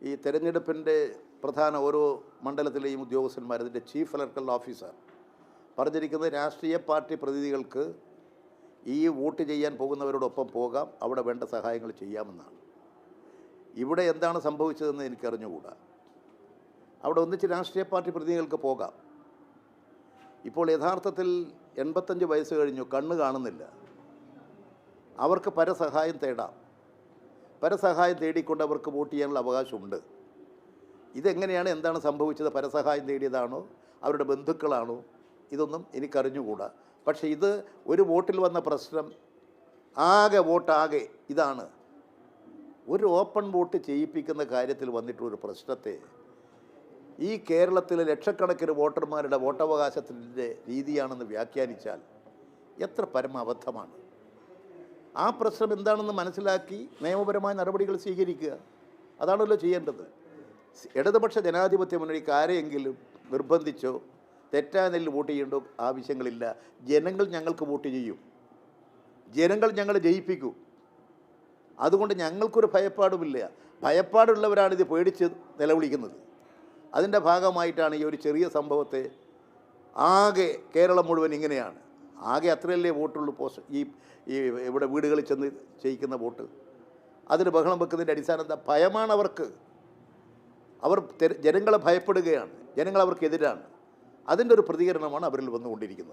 ഈ തെരഞ്ഞെടുപ്പിൻ്റെ പ്രധാന ഓരോ മണ്ഡലത്തിലെയും ഉദ്യോഗസ്ഥന്മാർ, ഇതിൻ്റെ ചീഫ് ഇലക്ടറൽ ഓഫീസർ പറഞ്ഞിരിക്കുന്നത് രാഷ്ട്രീയ പാർട്ടി പ്രതിനിധികൾക്ക് ഈ വോട്ട് ചെയ്യാൻ പോകുന്നവരോടൊപ്പം പോകാം, അവിടെ വേണ്ട സഹായങ്ങൾ ചെയ്യാമെന്നാണ്. ഇവിടെ എന്താണ് സംഭവിച്ചതെന്ന് എനിക്കറിഞ്ഞുകൂടാ. അവിടെ ഒന്നിച്ച് രാഷ്ട്രീയ പാർട്ടി പ്രതിനിധികൾക്ക് പോകാം. ഇപ്പോൾ യഥാർത്ഥത്തിൽ 85 വയസ്സ് കഴിഞ്ഞു, കണ്ണ് കാണുന്നില്ല. അവർക്ക് പരസഹായം തേടാം. പരസഹായം തേടിക്കൊണ്ട് അവർക്ക് വോട്ട് ചെയ്യാനുള്ള അവകാശമുണ്ട്. ഇതെങ്ങനെയാണ്, എന്താണ് സംഭവിച്ചത്? പരസഹായം തേടിയതാണോ, അവരുടെ ബന്ധുക്കളാണോ? ഇതൊന്നും എനിക്കറിഞ്ഞുകൂടാ. പക്ഷേ ഇത് ഒരു വോട്ടിൽ വന്ന പ്രശ്നം, വോട്ടാകെ ഇതാണ്. ഒരു ഓപ്പൺ വോട്ട് ചെയ്യിപ്പിക്കുന്ന കാര്യത്തിൽ വന്നിട്ടുള്ളൊരു പ്രശ്നത്തെ ഈ കേരളത്തിലെ ലക്ഷക്കണക്കിന് വോട്ടർമാരുടെ വോട്ടവകാശത്തിൻ്റെ രീതിയാണെന്ന് വ്യാഖ്യാനിച്ചാൽ എത്ര പരമാബദ്ധമാണ്. ആ പ്രശ്നം എന്താണെന്ന് മനസ്സിലാക്കി നിയമപരമായ നടപടികൾ സ്വീകരിക്കുക, അതാണല്ലോ ചെയ്യേണ്ടത്. ഇടതുപക്ഷ ജനാധിപത്യ മുന്നണിക്ക് ആരെയെങ്കിലും നിർബന്ധിച്ചോ തെറ്റായ നെല്ല് വോട്ട് ചെയ്യേണ്ടോ ആവശ്യങ്ങളില്ല. ജനങ്ങൾ ഞങ്ങൾക്ക് വോട്ട് ചെയ്യും, ജനങ്ങൾ ഞങ്ങൾ ജയിപ്പിക്കും. അതുകൊണ്ട് ഞങ്ങൾക്കൊരു ഭയപ്പാടുമില്ല. ഭയപ്പാടുള്ളവരാണ് ഇത് പേടിച്ച് നിലവിളിക്കുന്നത്. അതിൻ്റെ ഭാഗമായിട്ടാണ് ഈ ഒരു ചെറിയ സംഭവത്തെ കേരളം മുഴുവൻ ഇങ്ങനെയാണ്. അത്രയല്ലേ വോട്ടുള്ളൂ. ഈ ഇവിടെ വീടുകളിൽ ചെന്ന് ചെയ്യിക്കുന്ന വോട്ട്, അതിന് ബഹളം വെക്കുന്നതിൻ്റെ അടിസ്ഥാനം എന്താ? ഭയമാണ് അവർക്ക്. അവർ ജനങ്ങളെ ഭയപ്പെടുകയാണ്, ജനങ്ങൾ അവർക്കെതിരാണ്. അതിൻ്റെ ഒരു പ്രതികരണമാണ് അവരിൽ വന്നുകൊണ്ടിരിക്കുന്നത്.